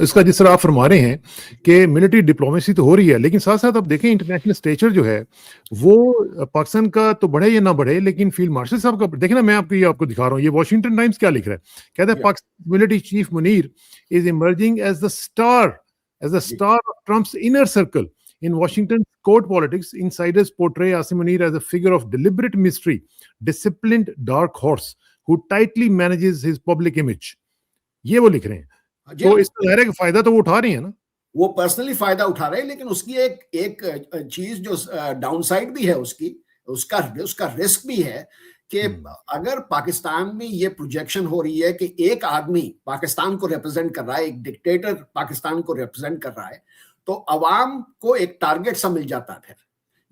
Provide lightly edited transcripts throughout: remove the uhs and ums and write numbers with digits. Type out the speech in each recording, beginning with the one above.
اس کا جس طرح آپ فرما رہے ہیں کہ ملٹری ڈپلومیسی تو ہو رہی ہے، لیکن ساتھ ساتھ آپ دیکھیں انٹرنیشنل اسٹیچر جو ہے وہ پاکستان کا تو بڑھے یا نہ بڑھے، لیکن فیلڈ مارشل صاحب کا دیکھیں نا، میں آپ کو دکھا رہا ہوں، یہ واشنگٹن ٹائمز کیا لکھ رہا ہے، کہتا ہے Pakistan military chief Munir is emerging as the star of Trump's inner circle. In Washington's court politics, insiders portray Asim Munir as a figure of deliberate mystery, disciplined dark horse who tightly manages his public image. یہ وہ لکھ رہے ہیں، تو اس کا ظاہر ہے کہ فائدہ تو وہ اٹھا رہے ہیں نا، وہ پرسنلی فائدہ اٹھا رہے ہیں، لیکن اس کی ایک چیز جو ڈاؤن سائڈ بھی ہے، اس کا رسک بھی ہے کہ اگر پاکستان میں یہ پروجیکشن ہو رہی ہے کہ ایک آدمی پاکستان کو ریپرزینٹ کر رہا ہے، ایک ڈکٹیٹر پاکستان کو ریپرزینٹ کر رہا ہے، تو عوام کو ایک ٹارگٹ سا مل جاتا ہے۔ پھر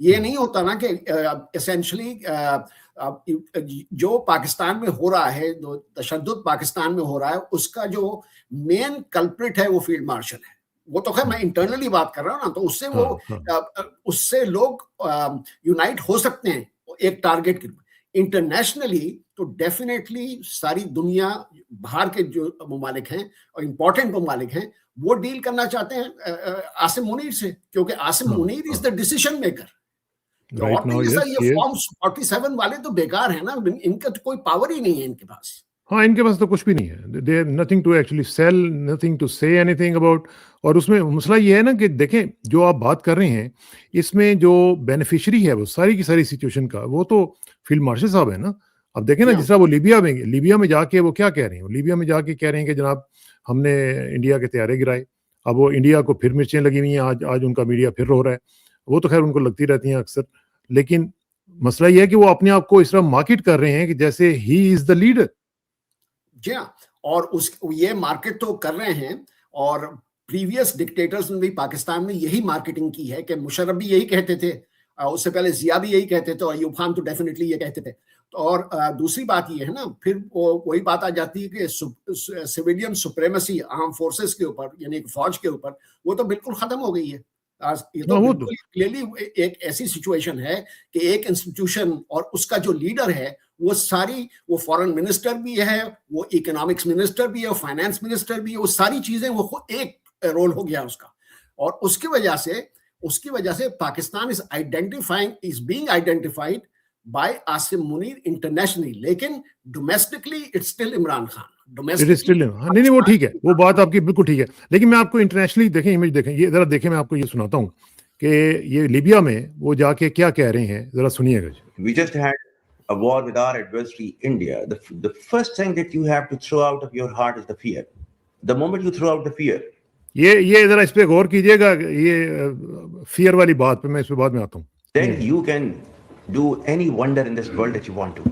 یہ نہیں ہوتا نا کہ اسینشلی جو پاکستان میں ہو رہا ہے، جو تشدد پاکستان میں ہو رہا ہے، اس کا جو مین کلپریٹ ہے وہ فیلڈ مارشل ہے۔ وہ تو خیر میں انٹرنلی بات کر رہا ہوں نا، تو اس سے لوگ یونائٹ ہو سکتے ہیں ایک ٹارگٹ کے۔ انٹرنیشنلی تو ڈیفینیٹلی ساری دنیا، باہر کے جو ممالک ہیں اور امپورٹنٹ ممالک ہیں، وہ ڈیل کرنا چاہتے ہیں عاصم منیر سے، کیونکہ عاصم منیر از دا ڈیسیشن میکر۔ یہ فارم 47 والے تو بیکار ہیں نا، ان کا تو کوئی پاور ہی نہیں ہے ان کے پاس۔ ہاں، ان کے پاس تو کچھ بھی نہیں ہے، they have nothing to actually sell, nothing to say anything about. اور اس میں مسئلہ یہ ہے نا کہ دیکھیں جو آپ بات کر رہے ہیں، اس میں جو بینیفیشری ہے وہ ساری کی ساری سچویشن کا، وہ تو فیلڈ مارشل صاحب ہے نا۔ اب دیکھیں نا، جس طرح وہ لیبیا میں جا کے وہ کیا کہہ رہے ہیں، لیبیا میں جا کے کہہ رہے ہیں کہ جناب ہم نے انڈیا کے طیارے گرائے۔ اب وہ انڈیا کو پھر مرچیں لگی ہوئی ہیں، آج ان کا میڈیا پھر رو رہا ہے، وہ تو خیر ان کو لگتی رہتی ہیں اکثر، لیکن مسئلہ یہ ہے کہ وہ اپنے آپ کو اس طرح مارکیٹ کر رہے ہیں کہ جیسے ہی از دا لیڈر۔ جی ہاں، اور یہ مارکیٹ تو کر رہے ہیں، اور پریویس ڈکٹیٹرز نے بھی پاکستان میں یہی مارکیٹنگ کی ہے، کہ مشرف بھی یہی کہتے تھے، اس سے پہلے ضیاء بھی یہی کہتے تھے، اور ایوب خان تو ڈیفینیٹلی یہ کہتے تھے۔ اور دوسری بات یہ ہے نا، پھر وہی بات آ جاتی ہے کہ سویلین سپریمیسی آرم فورسز کے اوپر، یعنی فوج کے اوپر، وہ تو بالکل ختم ہو گئی ہے۔ یہ تو بالکل کلیئرلی ایک ایسی سچویشن ہے کہ ایک انسٹیٹیوشن اور اس کا جو لیڈر ہے وہ فورن منسٹر بھی ہے، وہ اکنامکس منسٹر بھی ہے، فائنانس منسٹر بھی ہے، وہ ساری چیزیں وہ ایک رول ہو گیا اس کا۔ اور اس کی وجہ سے Pakistan is being identified by Asim Munir internationally, لیکن domestically it's still Imran Khan. نہیں وہ ٹھیک ہے، وہ بات آپ کی بالکل ٹھیک ہے، لیکن میں آپ کو انٹرنیشنلی دیکھیں، امیج دیکھیں، یہ ذرا دیکھیں، میں آپ کو یہ سناتا ہوں کہ یہ لیبیا میں وہ جا کے کیا کہہ رہے ہیں، ذرا سنیے گا۔ We just had a war with our adversary India. The first thing that you have to throw out of your heart is the fear. The moment you throw out the fear, یہ ذرا اس پہ غور کیجئے گا، یہ fair والی بات پہ میں اس پہ بعد میں آتا ہوں۔ then you can do any wonder in this world that you want to.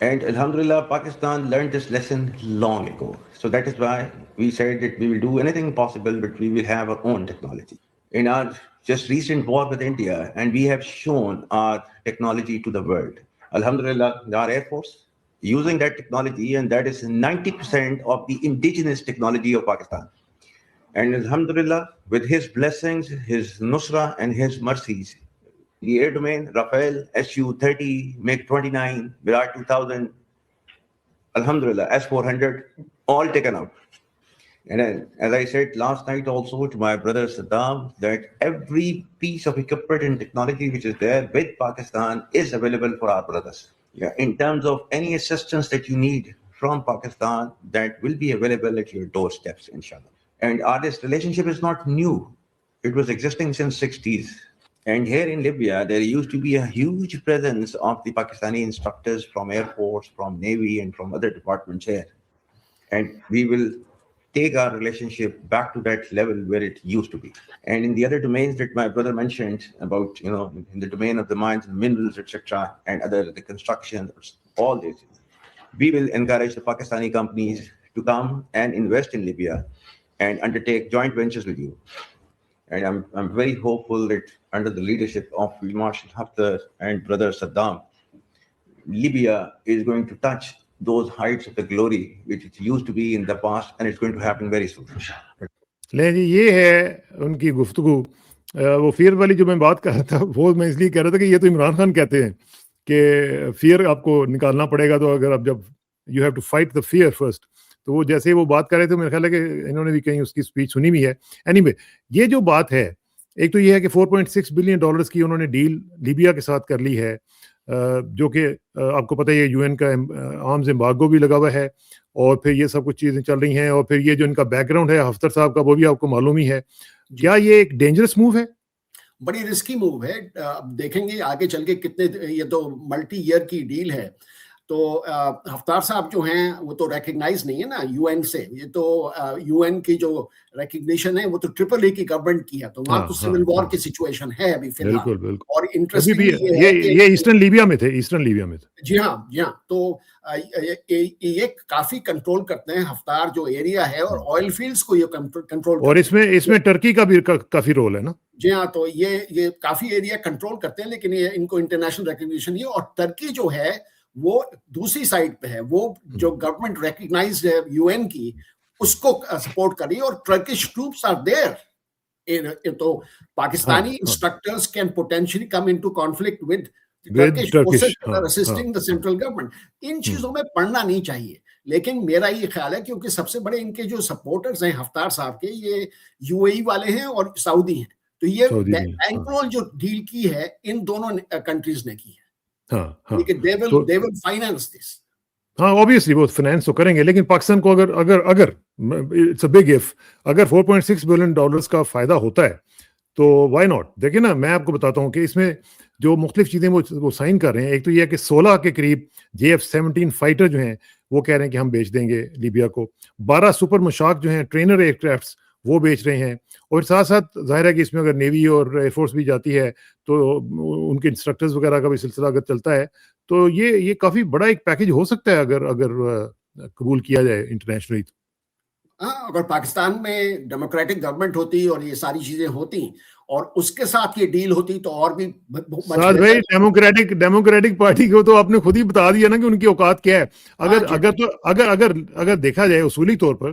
And Alhamdulillah, Pakistan learned this lesson long ago. So that is why we said that we will do anything possible, but we will have our own technology. In our just recent war with India, and we have shown our technology to the world. Alhamdulillah, our Air Force using that technology, and that is 90% of the indigenous technology of Pakistan. And Alhamdulillah, with his blessings, his nusra and his mercies, the air domain, Rafale, Su-30, MiG-29, Virat 2000, Alhamdulillah, S-400, all taken out. And as I said last night also to my brother Saddam, that every piece of equipment and technology which is there with Pakistan is available for our brothers. Yeah, in terms of any assistance that you need from Pakistan, that will be available at your doorsteps, inshallah. And this relationship is not new. It was existing since 60s. And here in Libya, there used to be a huge presence of the Pakistani instructors from Air Force, from Navy, and from other departments here. And we will take our relationship back to that level where it used to be. And in the other domains that my brother mentioned about, in the domain of the mines and minerals, etc., and the construction, all this, we will encourage the Pakistani companies to come and invest in Libya and undertake joint ventures with you. And I'm very hopeful that under the leadership of Field Marshal Haftar and brother Saddam, Libya is going to touch those heights of the glory which it used to be in the past, and it's going to happen very soon. لے جی، یہ ہے ان کی گفتگو۔ وہ fair والی جو میں بات کر رہا تھا، وہ میں اس لیے کہہ رہا تھا کہ یہ تو عمران خان کہتے ہیں کہ فیئر آپ کو نکالنا پڑے گا، تو اگر آپ جب you have to fight the fear first, تو وہ جیسے وہ بات کر رہے تھے میرا خیال ہے کہ انہوں نے بھی کہیں اس کی اسپیچ سنی بھی ہے. اینی وے یہ جو بات ہے ایک تو یہ ہے کہ $4.6 بلین کی انہوں نے ڈیل لیبیا کے ساتھ کر لی ہے, جو کہ آپ کو پتہ ہے یو این کا آرمز ایمبارگو بھی لگا ہوا ہے, اور پھر یہ سب کچھ چیزیں چل رہی ہیں, اور پھر یہ جو ان کا بیک گراؤنڈ ہے ہفتر صاحب کا وہ بھی آپ کو معلوم ہی ہے. کیا یہ ایک ڈینجرس موو ہے؟ بڑی رسکی موو ہے. اب دیکھیں گے آگے چل کے کتنے, یہ تو ملٹی ایئر کی ڈیل ہے. تو حفتار صاحب جو ہیں وہ تو ریکگنائز نہیں ہے نا یو این سے, یہ تو یو این کی جو ریکگنیشن ہے وہ تو ٹرپل اے کی گورنمنٹ کی ہے, تو وہاں تو سول وار کی سچویشن ہے ابھی فی الحال. بالکل. اور انٹرسٹنگ یہ ایسٹرن لیبیا میں تھے, جی ہاں. تو یہ کافی کنٹرول کرتے ہیں حفتار جو ایریا ہے, اور آئل فیلڈز کو یہ کنٹرول, اور اس میں ٹرکی کا بھی کافی رول ہے نا. جی ہاں, تو یہ کافی ایریا کنٹرول کرتے ہیں, لیکن یہ ان کو انٹرنیشنل ریکگنیشن نہیں. اور ترکی جو ہے وہ دوسری سائڈ پہ ہے, وہ جو گورنمنٹ ریکگنائزڈ ہے یو این کی اس کو سپورٹ کر رہی ہے, اور ٹرکش ٹروپس آر دیئر. تو Pakistani instructors can potentially come into conflict with Turkish forces that are assisting the central government. ان چیزوں میں پڑھنا نہیں چاہیے. لیکن میرا یہ خیال ہے کیونکہ سب سے بڑے ان کے جو سپورٹرز ہیں حفتار صاحب کے, یہ یو اے ای والے ہیں اور سعودی ہیں. تو یہ بینک رول جو ڈیل کی ہے ان دونوں کنٹریز نے کی ہے. They will finance this. ہاں obviously وہ فائنینس تو کریں گے, لیکن پاکستان کو اگر it's a big if, اگر $4.6 بلین کا فائدہ ہوتا ہے تو وائی ناٹ. دیکھیں نا, میں آپ کو بتاتا ہوں کہ اس میں جو مختلف چیزیں وہ سائن کر رہے ہیں, ایک تو یہ ہے کہ 16 کے قریب JF-17 فائٹر جو ہیں وہ کہہ رہے ہیں کہ ہم بیچ دیں گے لیبیا کو. 12 سپر مشاق جو ہیں ٹرینر ایئر کرافٹس وہ بیچ رہے ہیں, اور ساتھ ساتھ ظاہر ہے کہ اس میں اگر نیوی اور ایئر فورس بھی جاتی ہے تو ان کے انسٹرکٹرز وغیرہ کا بھی سلسلہ اگر چلتا ہے تو یہ کافی بڑا ایک پیکج ہو سکتا ہے اگر قبول کیا جائے انٹرنیشنلی. اگر پاکستان میں ڈیموکریٹک گورنمنٹ ہوتی اور یہ ساری چیزیں ہوتی اور اس کے ساتھ یہ ڈیل ہوتی تو اور بھی ساتھ بھائی ڈیموکریٹک پارٹی کو تو آپ نے خود ہی بتا دیا نا کہ ان کی اوقات کیا ہے. اگر دیکھا جائے اصولی طور پر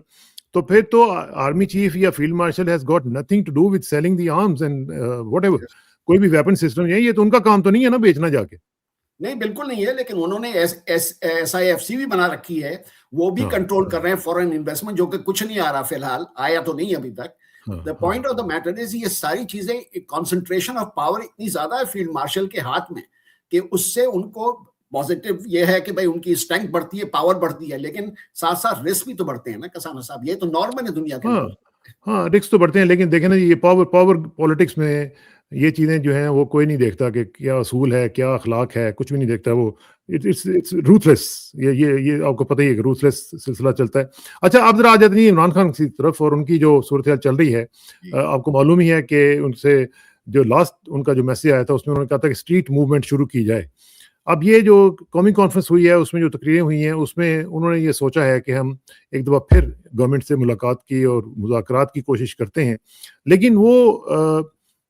تو پھر تو آرمی چیف یا field marshal has got nothing to do with selling the arms and whatever ایور. کوئی بھی ویپن سسٹم یہ تو ان کا کام تو نہیں ہے نا بیچنا جا کے. نہیں بالکل نہیں ہے, لیکن انہوں نے SIFC بھی بنا رکھی ہے, وہ بھی کنٹرول کر رہے ہیں فورن انویسٹمنٹ, جو کہ کچھ نہیں آ رہا فی الحال, آیا تو نہیں ابھی تک. The point of the matter is یہ ساری چیزیں کنسنٹریشن آف پاور اتنی زیادہ ہے فیلڈ مارشل کے ہاتھ میں کہ اس سے ان کو پازیٹیو یہ ہے کہ بھائی ان کی اسٹرینتھ بڑھتی ہے, پاور بڑھتی ہے, لیکن ساتھ ساتھ رسک بھی تو بڑھتے ہیں نا کسانہ صاحب. یہ تو نارمل ہے دنیا کے. ہاں رسک تو بڑھتے ہیں, لیکن دیکھیں نا یہ پاور پالیٹکس میں یہ چیزیں جو ہیں وہ کوئی نہیں دیکھتا کہ کیا اصول ہے کیا اخلاق ہے, کچھ بھی نہیں دیکھتا. وہ اٹس روتھلیس, یہ آپ کو پتہ ہی ہے کہ روتھلیس سلسلہ چلتا ہے. اچھا آپ ذرا آ جاتے ہیں عمران خان کی طرف, اور ان کی جو صورتحال چل رہی ہے. آپ کو معلوم ہی ہے کہ ان سے جو لاسٹ ان کا جو میسج آیا تھا اس میں انہوں نے کہا تھا کہ اسٹریٹ موومنٹ شروع کی جائے. اب یہ جو قومی کانفرنس ہوئی ہے اس میں جو تقریریں ہوئی ہیں اس میں انہوں نے یہ سوچا ہے کہ ہم ایک دفعہ پھر گورنمنٹ سے ملاقات کی اور مذاکرات کی کوشش کرتے ہیں. لیکن وہ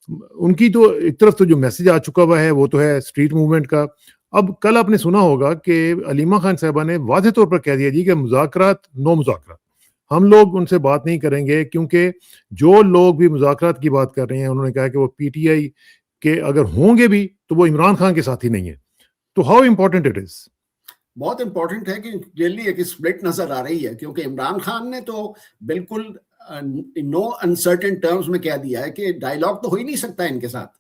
ان کی تو ایک طرف تو جو میسج آ چکا ہوا ہے وہ تو ہے اسٹریٹ موومنٹ کا. اب کل آپ نے سنا ہوگا کہ علیمہ خان صاحبہ نے واضح طور پر کہہ دیا جی کہ مذاکرات ہم لوگ ان سے بات نہیں کریں گے, کیونکہ جو لوگ بھی مذاکرات کی بات کر رہے ہیں انہوں نے کہا کہ وہ PTI کے اگر ہوں گے بھی تو وہ عمران خان کے ساتھ ہی نہیں ہے. تو ہاؤ امپورٹنٹ اٹ از؟ بہت امپورٹنٹ ہے کہ ڈیلی ایک اسپلٹ نظر آ رہی ہے, کیونکہ عمران خان نے تو بالکل نو انسرٹن ٹرمز میں کہہ دیا ہے کہ ڈائیلاگ تو ہو ہی نہیں سکتا ان کے ساتھ.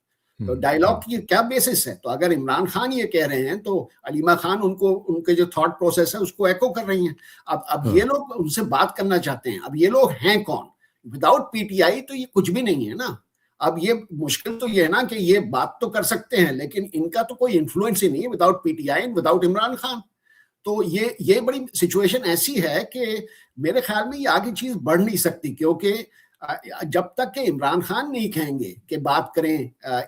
تو ڈائیلاگ کی کیا بیسس ہے؟ تو اگر عمران خان یہ کہہ رہے ہیں تو علیمہ خان ان کے جو تھاٹ پروسیس ہے اس کو ایکو کر رہی ہیں. اب یہ لوگ ان سے بات کرنا چاہتے ہیں. اب یہ لوگ ہیں کون؟ وداؤٹ PTI تو یہ کچھ بھی نہیں ہے نا. اب یہ مشکل تو یہ ہے نا کہ یہ بات تو کر سکتے ہیں لیکن ان کا تو کوئی انفلوئنس ہی نہیں ہے without PTI and without Imran Khan. تو یہ بڑی سچویشن ایسی ہے کہ میرے خیال میں یہ آگے چیز بڑھ نہیں سکتی, کیونکہ جب تک کہ عمران خان نہیں کہیں گے کہ بات کریں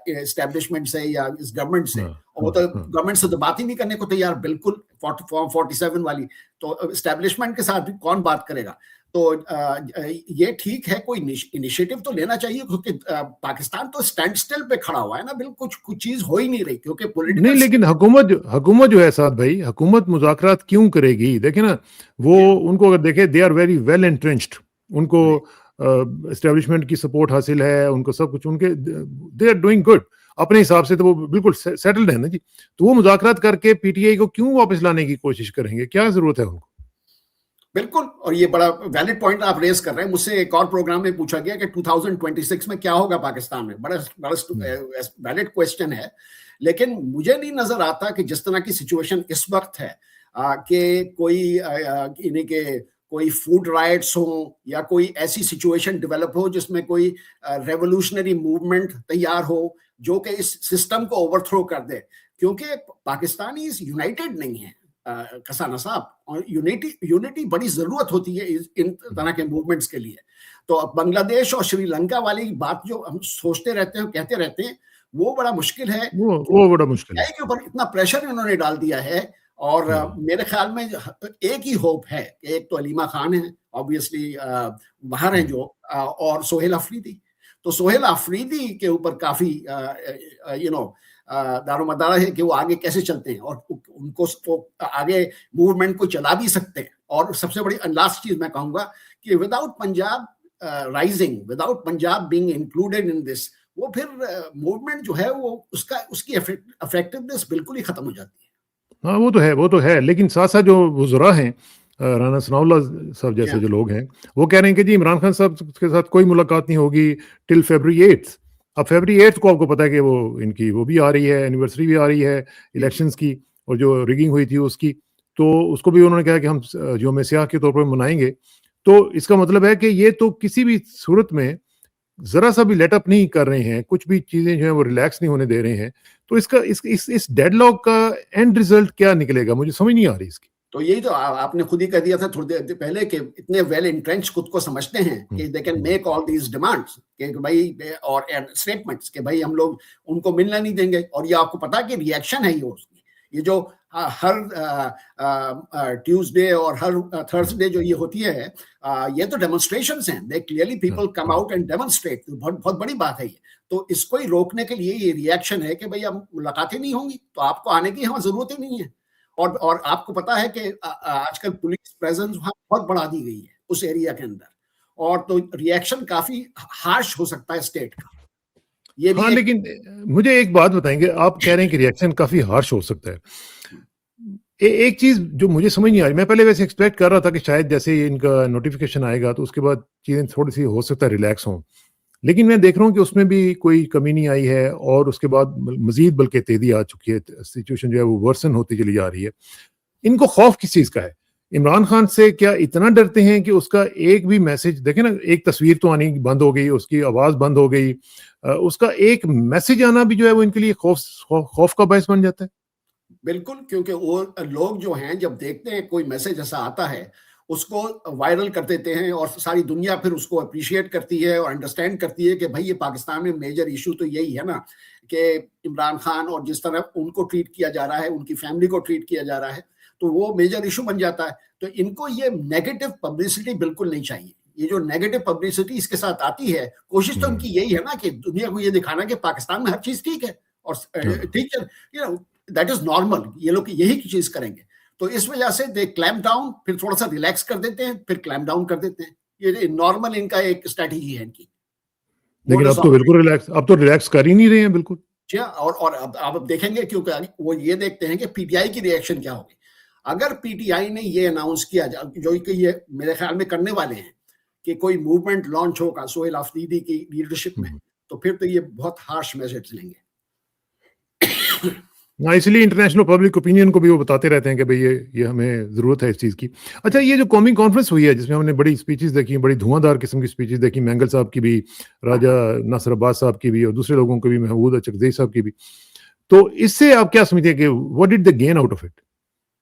اسٹیبلشمنٹ سے یا اس گورنمنٹ سے, اور وہ تو گورنمنٹ سے تو بات ہی نہیں کرنے کو تیار بالکل, فارم 47 والی, تو اسٹیبلشمنٹ کے ساتھ بھی کون بات کرے گا. تو یہ ٹھیک ہے کوئی انیشیٹو تو لینا چاہیے, کیونکہ پاکستان تو اسٹینڈ اسٹل پہ کھڑا ہوا ہے نا, بالکل کچھ چیز ہو ہی نہیں رہی کیونکہ پولیٹیکل نہیں. لیکن حکومت جو ہے ساتھ بھائی, حکومت مذاکرات کیوں کرے گی؟ دیکھیں نا وہ ان کو اگر دیکھیں they are very well entrenched, ان کو اسٹیبلشمنٹ کی سپورٹ حاصل ہے, ان کو سب کچھ ان کے دے آر ڈوئنگ گڈ اپنے حساب سے, تو وہ بالکل سیٹلڈ ہے نا جی. تو وہ مذاکرات کر کے PTI کو کیوں واپس لانے کی کوشش کریں گے؟ کیا ضرورت ہے ان کو؟ بالکل, اور یہ بڑا ویلڈ پوائنٹ آپ ریز کر رہے ہیں. مجھ سے ایک اور پروگرام میں پوچھا گیا کہ 2026 میں کیا ہوگا پاکستان میں. بڑا ویلڈ کویسچن ہے, لیکن مجھے نہیں نظر آتا کہ جس طرح کی سچویشن اس وقت ہے کہ کوئی فوڈ رائٹس ہوں یا کوئی ایسی سچویشن ڈیولپ ہو جس میں کوئی ریولوشنری موومنٹ تیار ہو جو کہ اس سسٹم کو اوور تھرو کر دے, کیونکہ پاکستانی یونائٹیڈ نہیں ہے کسانہ صاحب, اور یونٹی بڑی ضرورت ہوتی ہے ان طرح کے موومنٹس کے لیے. تو بنگلہ دیش اور شری لنکا والی بات جو ہم سوچتے رہتے ہیں, کہتے رہتے ہیں, وہ بڑا مشکل ہے. وہ بڑا مشکل ہے کے اوپر اتنا پریشر انہوں نے ڈال دیا ہے, اور میرے خیال میں ایک ہی ہوپ ہے, ایک تو علیمہ خان ہے obviously باہر ہیں جو, اور سہیل آفریدی. تو سہیل آفریدی کے اوپر کافی دار و مدار ہے کہ وہ آگے کیسے چلتے ہیں, اور ان کو آگے موومنٹ کو چلا بھی سکتے ہیں. اور سب سے بڑی لاسٹ چیز میں کہوں گا کہ without Punjab rising, without Punjab being included in this, وہ پھر موومنٹ جو ہے وہ اس کی افیکٹونیس بالکل ہی ختم ہو جاتی ہے. ہاں وہ تو ہے, لیکن ساتھ ساتھ جو وزراء ہیں, رانا ثناء اللہ صاحب جیسے جو لوگ ہیں, وہ کہہ رہے ہیں کہ جی عمران خان صاحب کے ساتھ کوئی ملاقات نہیں ہوگی ٹل فیبرری 8. اب فیبرری 8 کو آپ کو پتا ہے کہ وہ ان کی وہ بھی آ رہی ہے, اینیورسری بھی آ رہی ہے الیکشنز کی, اور جو ریگنگ ہوئی تھی اس کی, تو اس کو بھی انہوں نے کہا کہ ہم یوم سیاہ کے طور پر منائیں گے. تو اس کا مطلب ہے کہ یہ تو کسی بھی صورت میں ذرا سا بھی لیٹ اپ نہیں کر رہے ہیں, کچھ بھی چیزیں جو ہیں وہ ریلیکس نہیں ہونے دے رہے ہیں. تو اس ڈیڈ لاک کا اینڈ ریزلٹ کیا نکلے گا, مجھے سمجھ نہیں آ رہی اس کی. تو یہی تو آپ نے خود ہی کہہ دیا تھا تھوڑی دیر پہلے کہ اتنے ویل انٹرینچ خود کو سمجھتے ہیں کہ they can make all these demands کہ بھائی, اور اسٹیٹمنٹس کہ بھائی ہم لوگ ان کو ملنا نہیں دیں گے. اور یہ آپ کو پتا کہ ری ایکشن ہے یہ جو ہر ٹیوزڈے اور ہر تھرسڈے جو یہ ہوتی ہے, یہ تو ڈیمونسٹریشنز ہیں. They clearly people come out and demonstrate. بہت بڑی بات ہے یہ. تو اس کو ہی روکنے کے لیے یہ ری ایکشن ہے کہ بھائی اب ملاقاتیں نہیں ہوں گی تو آپ کو آنے کی ہمیں ضرورت ہی نہیں ہے. اور آپ کو پتا ہے کہ آج کل پولیس پریزنس وہاں بہت بڑھا دی گئی ہے اس ایریا کے اندر, اور تو ری ایکشن کافی ہارش ہو سکتا ہے اسٹیٹ کا. یہ بھی لیکن مجھے ایک بات بتائیں گے, آپ کہہ رہے ہیں کہ ری ایکشن کافی ہارش ہو سکتا ہے. ایک چیز جو مجھے سمجھ نہیں آ رہی, میں پہلے ویسے ایکسپیکٹ کر رہا تھا کہ شاید جیسے ان کا نوٹیفیکیشن آئے گا تو اس کے بعد چیزیں تھوڑی سی ہو سکتا ہے ریلیکس ہوں, لیکن میں دیکھ رہا ہوں کہ اس میں بھی کوئی کمی نہیں آئی ہے, اور اس کے بعد مزید بلکہ تیزی آ چکی ہے. سچویشن جو ہے وہ ورسن ہوتی چلی جا رہی ہے. ان کو خوف کس چیز کا ہے؟ عمران خان سے کیا اتنا ڈرتے ہیں کہ اس کا ایک بھی میسج, دیکھیں نا, ایک تصویر تو آنی بند ہو گئی, اس کی آواز بند ہو گئی, اس کا ایک میسج آنا بھی جو ہے وہ ان کے لیے خوف کا باعث بن جاتا ہے. بالکل, کیونکہ وہ لوگ جو ہیں جب دیکھتے ہیں کوئی میسج ایسا آتا ہے اس کو وائرل کر دیتے ہیں, اور ساری دنیا پھر اس کو اپریشیٹ کرتی ہے اور انڈرسٹینڈ کرتی ہے کہ بھائی یہ پاکستان میں میجر ایشو تو یہی ہے نا کہ عمران خان اور جس طرح ان کو ٹریٹ کیا جا رہا ہے, ان کی فیملی کو ٹریٹ کیا جا رہا ہے, تو وہ میجر ایشو بن جاتا ہے. تو ان کو یہ نیگیٹو پبلسٹی بالکل نہیں چاہیے. یہ جو نیگیٹو پبلسٹی اس کے ساتھ آتی ہے, کوشش تو ان کی یہی ہے نا کہ دنیا کو یہ دکھانا کہ پاکستان میں ہر چیز ٹھیک ہے, اور ٹھیک ہے, دیٹ از نارمل. یہ لوگ یہی چیز کریں گے. تو اس وجہ سے دے کلیمپ ڈاؤن, پھر تھوڑا سا ریلیکس کر دیتے ہیں, پھر کلیمپ ڈاؤن کر دیتے ہیں. یہ نارمل ان کا ایک اسٹریٹجی ہے ان کی. لیکن اب تو بالکل ریلیکس کر ہی نہیں رہے ہیں بالکل. اور اب آپ دیکھیں گے, کیونکہ وہ یہ دیکھتے ہیں کہ پی ٹی آئی کی ری ایکشن کیا ہوگی. اگر پی ٹی آئی نے یہ اناؤنس کیا جو کہ یہ میرے خیال میں کرنے والے ہیں کہ کوئی موومنٹ لانچ ہوگا سہیل آفریدی کی لیڈرشپ میں, تو پھر تو یہ بہت ہارش میسج لیں گے. اس لیے انٹرنیشنل پبلک اوپینین کو بھی وہ بتاتے رہتے ہیں کہ بھئی یہ ہمیں ضرورت ہے اس چیز کی. اچھا, یہ جو قومی کانفرنس ہوئی ہے جس میں ہم نے بڑی اسپیچز دیکھی, بڑی دھواں دار قسم کی اسپیچز دیکھی, مینگل صاحب کی بھی, راجہ ناصر عباس صاحب کی بھی, اور دوسرے لوگوں کی بھی, محمود اچکزئی صاحب کی بھی, تو اس سے آپ کیا سمجھتے ہیں کہ what did they gain out of it؟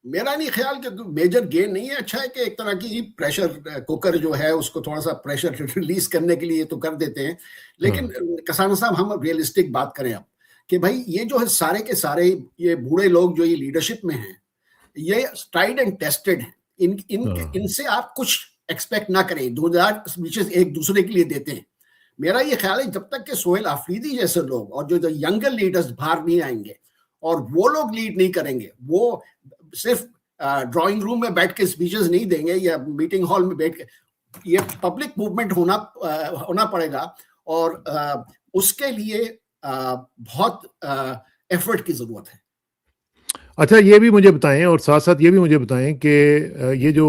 میرا نہیں خیال کہ میجر گین نہیں ہے. اچھا ہے کہ ایک طرح کی پریشر کوکر جو ہے اس کو تھوڑا سا پریشر ریلیز کرنے کے لیے تو کر دیتے ہیں. لیکن کسانہ صاحب, ہم ریئلسٹک بات کریں اب کہ بھائی یہ جو ہے سارے کے سارے یہ بوڑھے لوگ جو یہ لیڈرشپ میں ہیں, یہ ٹرائیڈ اینڈ ٹیسٹڈ ہیں. ان سے آپ کچھ ایکسپیکٹ نہ کریں. 2000 اسپیچز ایک دوسرے کے لیے دیتے ہیں. میرا یہ خیال ہے جب تک کہ سہیل آفریدی جیسے لوگ اور جو ینگر لیڈرز باہر نہیں آئیں گے اور وہ لوگ لیڈ نہیں کریں گے, وہ صرف ڈرائنگ روم میں بیٹھ کے اسپیچز نہیں دیں گے یا میٹنگ ہال میں بیٹھ کے, یہ پبلک موومنٹ ہونا پڑے گا, اور اس کے لیے بہت ایفرٹ کی ضرورت ہے. اچھا, یہ بھی مجھے بتائیں, اور ساتھ ساتھ یہ بھی مجھے بتائیں کہ یہ جو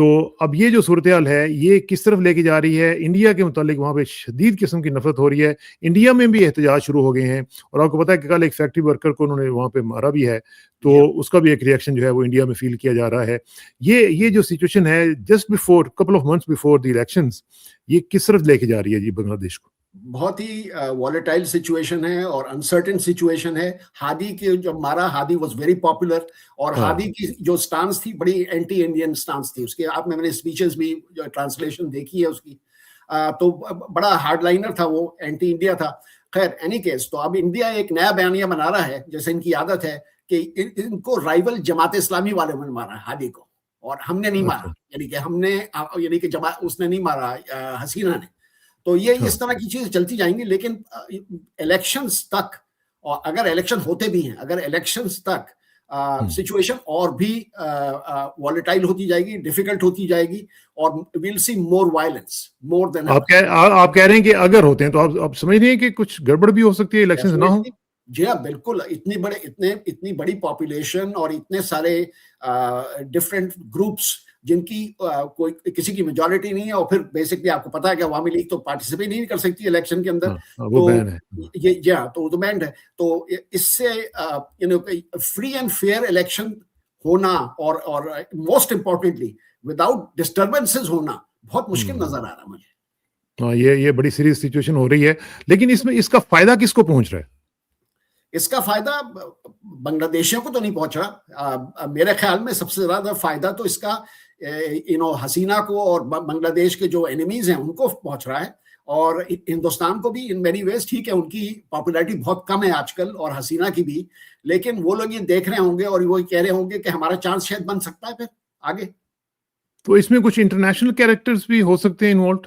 تو اب یہ جو صورتحال ہے یہ کس طرف لے کے جا رہی ہے؟ انڈیا کے متعلق وہاں پہ شدید قسم کی نفرت ہو رہی ہے، انڈیا میں بھی احتجاج شروع ہو گئے ہیں، اور آپ کو پتا ہے کہ کل ایک فیکٹری ورکر کو انہوں نے وہاں پہ مارا بھی ہے، تو اس کا بھی ایک ریئیکشن جو ہے وہ انڈیا میں فیل کیا جا رہا ہے. یہ جو سچویشن ہے just before couple of months before the elections, یہ کس طرف لے کے جا رہی ہے جی بنگلہ دیش کو؟ بہت ہی والیٹائل سچویشن ہے اور انسرٹن سچویشن ہے. ہادی کے جو مارا، ہادی واز ویری پاپولر، اور ہادی کی جو سٹانس تھی بڑی اینٹی انڈین سٹانس تھی. اس کے آپ میں نے اسپیچز بھی جو ٹرانسلیشن دیکھی ہے اس کی، تو بڑا ہارڈ لائنر تھا وہ، اینٹی انڈیا تھا. خیر اینی کیس، تو اب انڈیا ایک نیا بیانیہ بنا رہا ہے جیسے ان کی عادت ہے کہ ان کو رائیول جماعت اسلامی والے نے مارا ہے ہادی کو، اور ہم نے نہیں مارا، یعنی کہ اس نے نہیں مارا، حسینہ نے. تو یہ اس طرح کی چیزیں چلتی جائیں گی. لیکن الیکشنز تک، اور اگر الیکشن ہوتے بھی ہیں، اگر الیکشنز تک سچویشن اور بھی والیٹائل ہوتی جائے گی، ڈیفیکلٹ ہوتی جائے گی، اور ویل سی مور وائلنس مور دین. آپ کہہ رہے ہیں کہ اگر ہوتے ہیں تو آپ سمجھ رہے ہیں کہ کچھ گڑبڑ بھی ہو سکتی ہے، الیکشنز نہ ہوں؟ جی ہاں بالکل. اتنی بڑی پاپولیشن اور اتنے سارے ڈفرینٹ گروپس جن کی کوئی کسی کی میجورٹی نہیں ہے، اور پھر بیسکلی آپ کو پتا ہے کہ عوامی لیگ تو پارٹیسپیٹ نہیں کر سکتی الیکشن کے اندر، وہ بین ہے. یہ تو وہ بینڈ ہے. تو اس سے فری اینڈ فیئر الیکشن ہونا اور موسٹ امپورٹنٹلی وداؤٹ ڈسٹربنسز ہونا بہت مشکل نظر آ رہا ہے مجھے. ہاں، یہ بڑی سیریس سچویشن ہو رہی ہے. لیکن اس کا فائدہ کس کو پہنچ رہا ہے؟ اس کا فائدہ بنگلہ دیشیوں کو تو نہیں پہنچ رہا. میرے خیال میں سب سے زیادہ فائدہ تو اس کا حسینہ کو اور بنگلہ دیش کے جو اینیمیز ہیں ان کو پہنچ رہا ہے، اور ہندوستان کو بھی ان مینی ویز. ٹھیک ہے ان کی پاپولیرٹی بہت کم ہے آج کل، اور حسینہ کی بھی، لیکن وہ لوگ یہ دیکھ رہے ہوں گے اور وہ کہہ رہے ہوں گے کہ ہمارا چانس شاید بن سکتا ہے پھر آگے. تو اس میں کچھ انٹرنیشنل کیریکٹرز بھی ہو سکتے ہیں انوالوڈ؟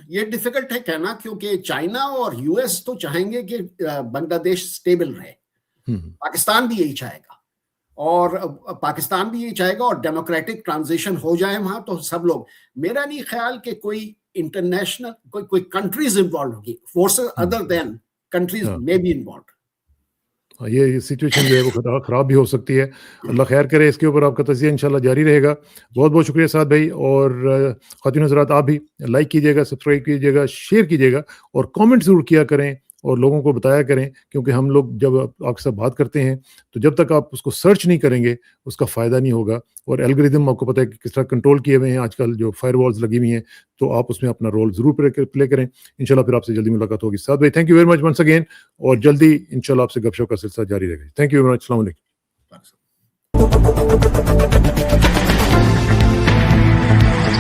یہ ڈیفیکلٹ ہے کہنا، کیونکہ چائنا اور یو ایس تو چاہیں گے کہ بنگلہ دیش سٹیبل رہے. پاکستان بھی یہی چاہے گا، اور ڈیموکریٹک ٹرانزیشن ہو جائے وہاں تو سب لوگ. میرا نہیں خیال کہ کوئی انٹرنیشنل کوئی کنٹریز انوالوڈ ہوگی، فورسز ادر دین کنٹریز میں بھی انوالوڈ. یہ سچویشن جو ہے وہ خراب بھی ہو سکتی ہے. اللہ خیر کرے. اس کے اوپر آپ کا تجزیہ انشاءاللہ جاری رہے گا. بہت بہت شکریہ سعد بھائی. اور خواتین حضرات، آپ بھی لائک کیجیے گا، سبسکرائب کیجیے گا، شیئر کیجیے گا، اور کامنٹ ضرور کیا کریں اور لوگوں کو بتایا کریں، کیونکہ ہم لوگ جب آپ کے ساتھ بات کرتے ہیں تو جب تک آپ اس کو سرچ نہیں کریں گے اس کا فائدہ نہیں ہوگا. اور الگوریدم آپ کو پتہ ہے کہ کس طرح کنٹرول کیے ہوئے ہیں آج کل، جو فائر والز لگی ہوئی ہیں، تو آپ اس میں اپنا رول ضرور پلے کریں. انشاءاللہ پھر آپ سے جلدی ملاقات ہوگی. سعد بھائی thank you very much once again, اور جلدی انشاءاللہ آپ سے گپ شپ کا سلسلہ جاری رہے گا. Thank you very much. السلام علیکم.